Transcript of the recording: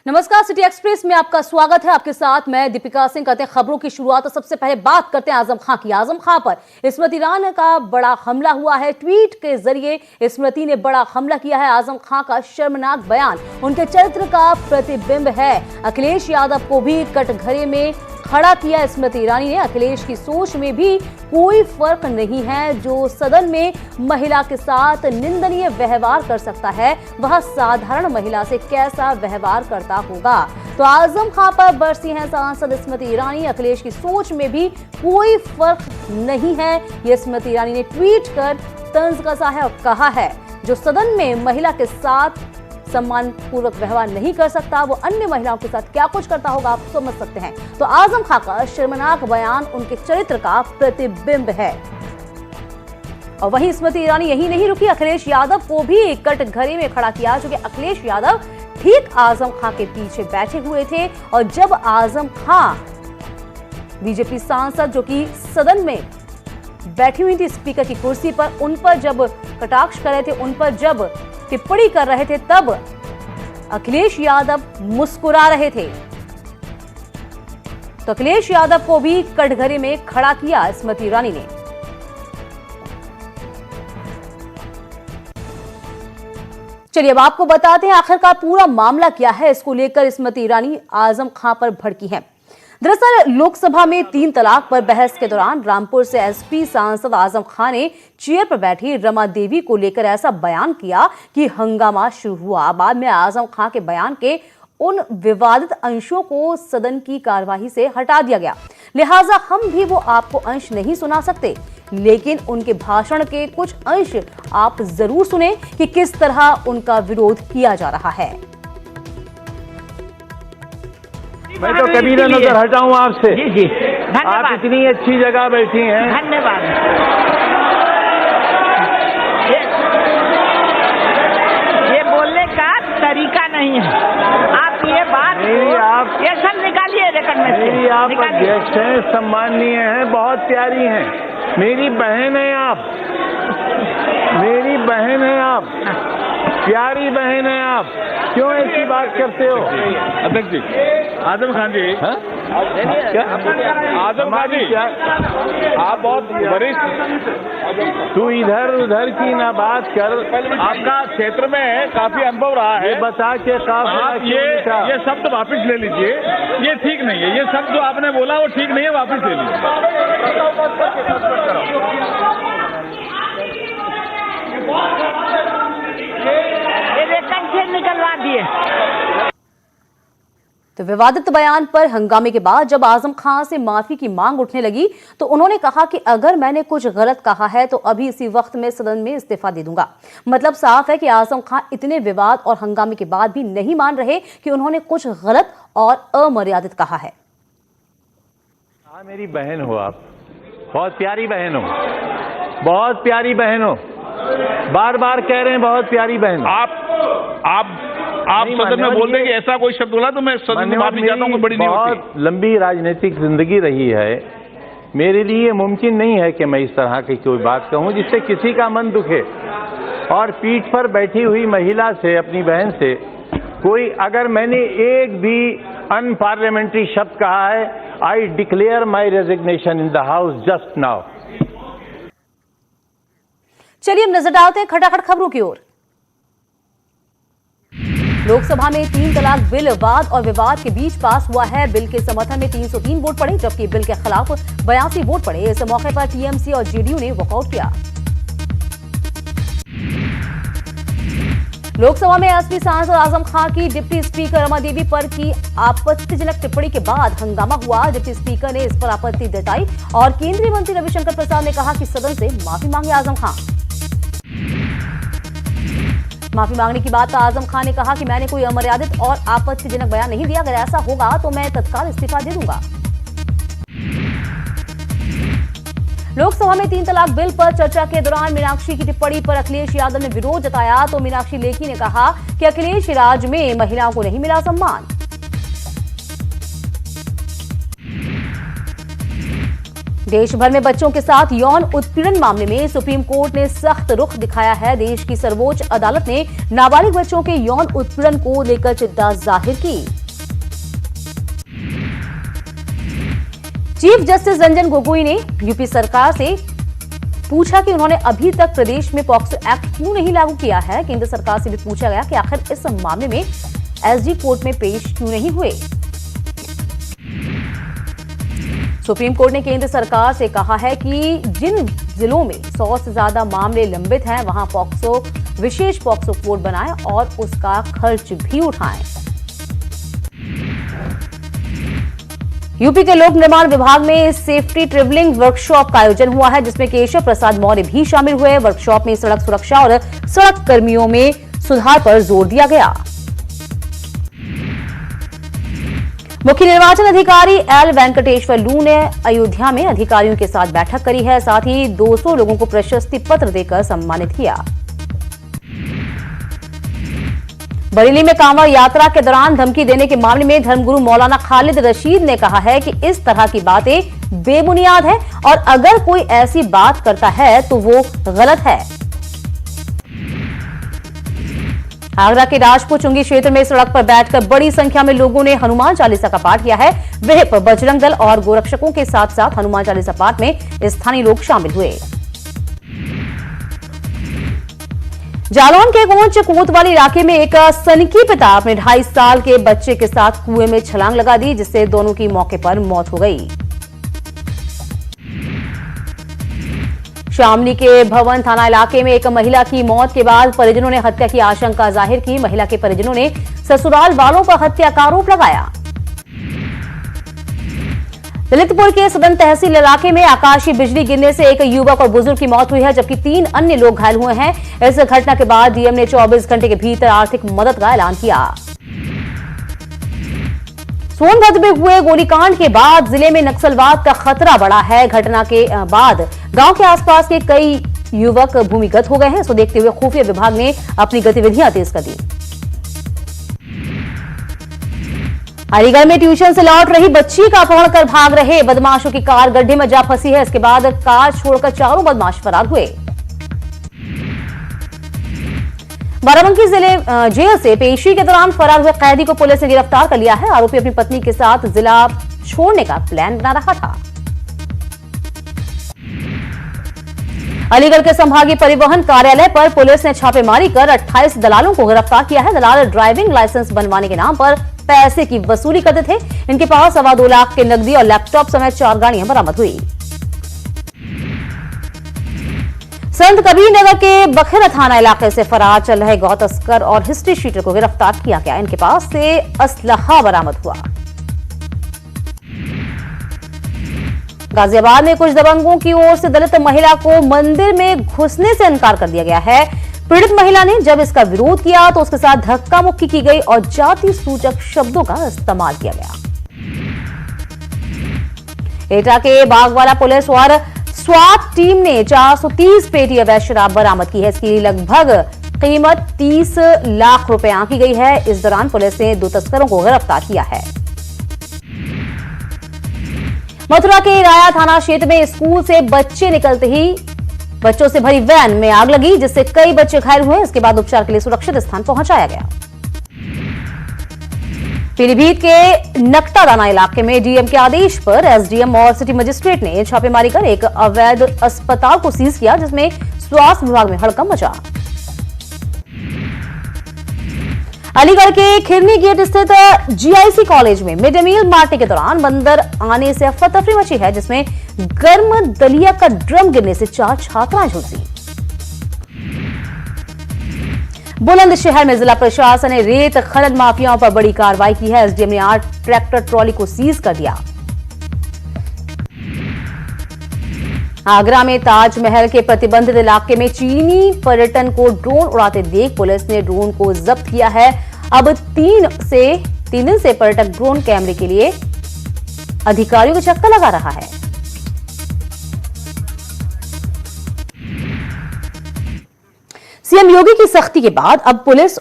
नमस्कार, city express में आपका स्वागत है। आपके साथ मैं दीपिका सिंह। करते हैं खबरों की शुरुआत। तो सबसे पहले बात करते हैं आजम खां की। आजम खां पर स्मृति ईरानी का बड़ा हमला हुआ है। ट्वीट के जरिए स्मृति ने बड़ा हमला किया है। आजम खां का शर्मनाक बयान उनके चरित्र का प्रतिबिंब है। अखिलेश यादव को भी कटघरे में खड़ा किया स्मृति ईरानी ने। अखिलेश की सोच में भी कोई फर्क नहीं है। जो सदन में महिला के साथ निंदनीय व्यवहार कर सकता है, वह साधारण महिला से कैसा व्यवहार करता होगा। तो आजम खां पर बरसी हैं सांसद स्मृति ईरानी। अखिलेश की सोच में भी कोई फर्क नहीं है, ये स्मृति ईरानी ने ट्वीट कर तंज कसा है और कहा है जो सदन में महिला के साथ सम्मान पूर्वक व्यवहार नहीं कर सकता, वो अन्य महिलाओं के साथ क्या कुछ करता होगा, आप समझ सकते हैं। तो आजम खां का शर्मनाक बयान उनके चरित्र का प्रतिबिंब है। और वहीं स्मृति ईरानी यही नहीं रुकी, अखिलेश यादव को भी कटघरे में खड़ा किया। जो कि अखिलेश यादव ठीक आजम खां के पीछे बैठे हुए थे और जब आजम खां बीजेपी सांसद जो कि सदन में बैठी हुई थी स्पीकर की कुर्सी पर, उन पर जब कटाक्ष कर रहे थे, उन पर जब टिप्पणी कर रहे थे, तब अखिलेश यादव मुस्कुरा रहे थे। तो अखिलेश यादव को भी कटघरे में खड़ा किया स्मृति ईरानी ने। चलिए अब आपको बताते हैं आखिरकार पूरा मामला क्या है। इसको लेकर स्मृति ईरानी आजम खां पर भड़की हैं। दरअसल लोकसभा में 3 तलाक पर बहस के दौरान रामपुर से एसपी सांसद आजम खां ने चेयर पर बैठी रमा देवी को लेकर ऐसा बयान किया कि हंगामा शुरू हुआ। बाद में आजम खां के बयान के उन विवादित अंशों को सदन की कार्यवाही से हटा दिया गया, लिहाजा हम भी वो आपको अंश नहीं सुना सकते, लेकिन उनके भाषण के कुछ अंश आप जरूर सुने कि किस तरह उनका विरोध किया जा रहा है। मैं तो कभी ना नजर हटाऊं आपसे। जी जी, धन्यवाद। आप इतनी अच्छी जगह बैठी हैं। धन्यवाद। ये बोलने का तरीका नहीं है। आप ये बात आप ये सब निकालिए रिकॉर्ड में से। मेरी आप अध्यक्ष हैं, सम्माननीय हैं, बहुत प्यारी हैं, मेरी बहन है आप, मेरी बहन है आप, प्यारी बहन है आप, क्यों ऐसी बात करते हो? अध्यक्ष जी, आजम खान जी, क्या आजम खान जी, आप बहुत वरिष्ठ, तू इधर उधर की ना बात कर। आपका क्षेत्र में काफी अनुभव रहा है। ये बता के आप ये शब्द वापस ले लीजिए, ये ठीक नहीं है। ये शब्द जो आपने बोला वो ठीक नहीं है, वापस ले लीजिए। निकलवा दिए। तो विवादित बयान पर हंगामे के बाद जब आजम खां से माफी की मांग उठने लगी तो उन्होंने कहा कि अगर मैंने कुछ गलत कहा है तो अभी इसी वक्त में सदन में इस्तीफा दे दूंगा। मतलब साफ है कि आजम खां इतने विवाद और हंगामे के बाद भी नहीं मान रहे कि उन्होंने कुछ गलत और अमर्यादित कहा है। हाँ, मेरी बहन हो आप, बहुत प्यारी बहन हो, बहुत प्यारी बहन हो, बार बार कह रहे हैं बहुत प्यारी बहन। आप सदन में बोल दें कि ऐसा कोई शब्द बोला तो मैं सदन में माफी चाहता हूँ, बड़ी नहीं होती। बहुत लंबी राजनीतिक जिंदगी रही है, मेरे लिए मुमकिन नहीं है कि मैं इस तरह की कोई बात कहूं जिससे किसी का मन दुखे। और पीठ पर बैठी हुई महिला से, अपनी बहन से कोई अगर मैंने एक भी अनपार्लियामेंट्री शब्द कहा है, I declare my resignation in the house just now. चलिए हम नजर डालते हैं खटाखट खबरों की ओर। लोकसभा में 3 तलाक बिल वाद और विवाद के बीच पास हुआ है। बिल के समर्थन में 303 वोट पड़े, जबकि बिल के खिलाफ 82 वोट पड़े। इस मौके पर टीएमसी और जेडीयू ने वॉकआउट किया। लोकसभा में एसपी सांसद आजम खां की डिप्टी स्पीकर रमा देवी पर की आपत्तिजनक टिप्पणी के बाद हंगामा हुआ। डिप्टी स्पीकर ने इस पर आपत्ति जताई और केंद्रीय मंत्री रविशंकर प्रसाद ने कहा कि सदन से माफी मांगे आजम खां। माफी मांगने की बात आजम खां ने कहा कि मैंने कोई अमर्यादित और आपत्तिजनक बयान नहीं दिया, अगर ऐसा होगा तो मैं तत्काल इस्तीफा दे दूंगा। लोकसभा में 3 तलाक बिल पर चर्चा के दौरान मीनाक्षी की टिप्पणी पर अखिलेश यादव ने विरोध जताया तो मीनाक्षी लेखी ने कहा कि अखिलेश राज में महिलाओं को नहीं मिला सम्मान। देश भर में बच्चों के साथ यौन उत्पीड़न मामले में सुप्रीम कोर्ट ने सख्त रुख दिखाया है। देश की सर्वोच्च अदालत ने नाबालिग बच्चों के यौन उत्पीड़न को लेकर चिंता जाहिर की। चीफ जस्टिस रंजन गोगोई ने यूपी सरकार से पूछा कि उन्होंने अभी तक प्रदेश में पॉक्सो एक्ट क्यों नहीं लागू किया है। केंद्र सरकार से भी पूछा गया कि आखिर इस मामले में एसजी कोर्ट में पेश क्यों नहीं हुए। सुप्रीम कोर्ट ने केंद्र सरकार से कहा है कि जिन जिलों में 100 से ज्यादा मामले लंबित हैं, वहां विशेष पॉक्सो कोर्ट बनाएं और उसका खर्च भी उठाएं। यूपी के लोक निर्माण विभाग में सेफ्टी ट्रिवलिंग वर्कशॉप का आयोजन हुआ है, जिसमें केशव प्रसाद मौर्य भी शामिल हुए। वर्कशॉप में सड़क सुरक्षा और सड़क कर्मियों में सुधार पर जोर दिया गया। मुख्य निर्वाचन अधिकारी एल वेंकटेश्वर लू ने अयोध्या में अधिकारियों के साथ बैठक करी है। साथ ही 200 लोगों को प्रशस्ति पत्र देकर सम्मानित किया। बरेली में कांवड़ यात्रा के दौरान धमकी देने के मामले में धर्मगुरु मौलाना खालिद रशीद ने कहा है कि इस तरह की बातें बेबुनियाद है और अगर कोई ऐसी बात करता है तो वो गलत है। आगरा के राजपुर चुंगी क्षेत्र में सड़क पर बैठकर बड़ी संख्या में लोगों ने हनुमान चालीसा का पाठ किया है। विहिप, बजरंग दल और गोरक्षकों के साथ साथ हनुमान चालीसा पाठ में स्थानीय लोग शामिल हुए। जालौन के गोंच कोतवाली इलाके में एक सनकी पिता अपने 2.5 साल के बच्चे के साथ कुएं में छलांग लगा दी, जिससे दोनों की मौके पर मौत हो गई। शामली के भवन थाना इलाके में एक महिला की मौत के बाद परिजनों ने हत्या की आशंका जाहिर की। महिला के परिजनों ने ससुराल वालों पर हत्या का आरोप लगाया। ललितपुर के सदन तहसील इलाके में आकाशीय बिजली गिरने से एक युवक और बुजुर्ग की मौत हुई है, जबकि 3 अन्य लोग घायल हुए हैं। इस घटना के बाद डीएम ने 24 घंटे के भीतर आर्थिक मदद का ऐलान किया। सोनभद्र में हुए गोलीकांड के बाद जिले में नक्सलवाद का खतरा बढ़ा है। घटना के बाद गांव के आसपास के कई युवक भूमिगत हो गए हैं। इसको देखते हुए खुफिया विभाग ने अपनी गतिविधियां तेज कर दी। अलीगढ़ में ट्यूशन से लौट रही बच्ची का अपहरण कर भाग रहे बदमाशों की कार गड्ढे में जा फंसी है। इसके बाद कार छोड़कर 4 बदमाश फरार हुए। बाराबंकी जिले जेल से पेशी के दौरान फरार हुए कैदी को पुलिस ने गिरफ्तार कर लिया है। आरोपी अपनी पत्नी के साथ जिला छोड़ने का प्लान बना रहा था। अलीगढ़ के संभागीय परिवहन कार्यालय पर पुलिस ने छापेमारी कर 28 दलालों को गिरफ्तार किया है। दलाल ड्राइविंग लाइसेंस बनवाने के नाम पर पैसे की वसूली करते थे। इनके पास 2.25 लाख के नकदी और लैपटॉप समेत 4 गाड़ियां बरामद हुई। संत कबीर नगर के बखेरा थाना इलाके से फरार चल रहे गौ तस्कर और हिस्ट्री शीटर को गिरफ्तार किया गया। इनके पास से असलहा बरामद हुआ। गाजियाबाद में कुछ दबंगों की ओर से दलित महिला को मंदिर में घुसने से इनकार कर दिया गया है। पीड़ित महिला ने जब इसका विरोध किया तो उसके साथ धक्का मुक्की की गई और जाति सूचक शब्दों का इस्तेमाल किया गया। एटा के बागवाला पुलिस और स्वाट टीम ने 430 पेटी अवैध शराब बरामद की है। इसकी लगभग कीमत 30 लाख रुपए आंकी गई है। इस दौरान पुलिस ने 2 तस्करों को गिरफ्तार किया है। मथुरा के राया थाना क्षेत्र में स्कूल से बच्चे निकलते ही बच्चों से भरी वैन में आग लगी, जिससे कई बच्चे घायल हुए। इसके बाद उपचार के लिए सुरक्षित स्थान पहुंचाया गया। पीलीभीत के नकटादाना इलाके में डीएम के आदेश पर एसडीएम और सिटी मजिस्ट्रेट ने छापेमारी कर एक अवैध अस्पताल को सीज किया, जिसमें स्वास्थ्य विभाग में हड़कंप मचा। अलीगढ़ के खिरनी गेट स्थित जीआईसी कॉलेज में मिड डे मील बांटने के दौरान बंदर आने से अफरा तफरी मची है, जिसमें गर्म दलिया का ड्रम गिरने से 4 छात्राएं झुलसी। बुलंदशहर में जिला प्रशासन ने रेत खनन माफियाओं पर बड़ी कार्रवाई की है। एसडीएम ने 8 ट्रैक्टर ट्रॉली को सीज कर दिया। आगरा में ताजमहल के प्रतिबंधित इलाके में चीनी पर्यटन को ड्रोन उड़ाते देख पुलिस ने ड्रोन को जब्त किया है। अब 3 दिन से पर्यटक ड्रोन कैमरे के लिए अधिकारियों को चक्कर लगा रहा है। सीएम योगी की सख्ती के बाद अब पुलिस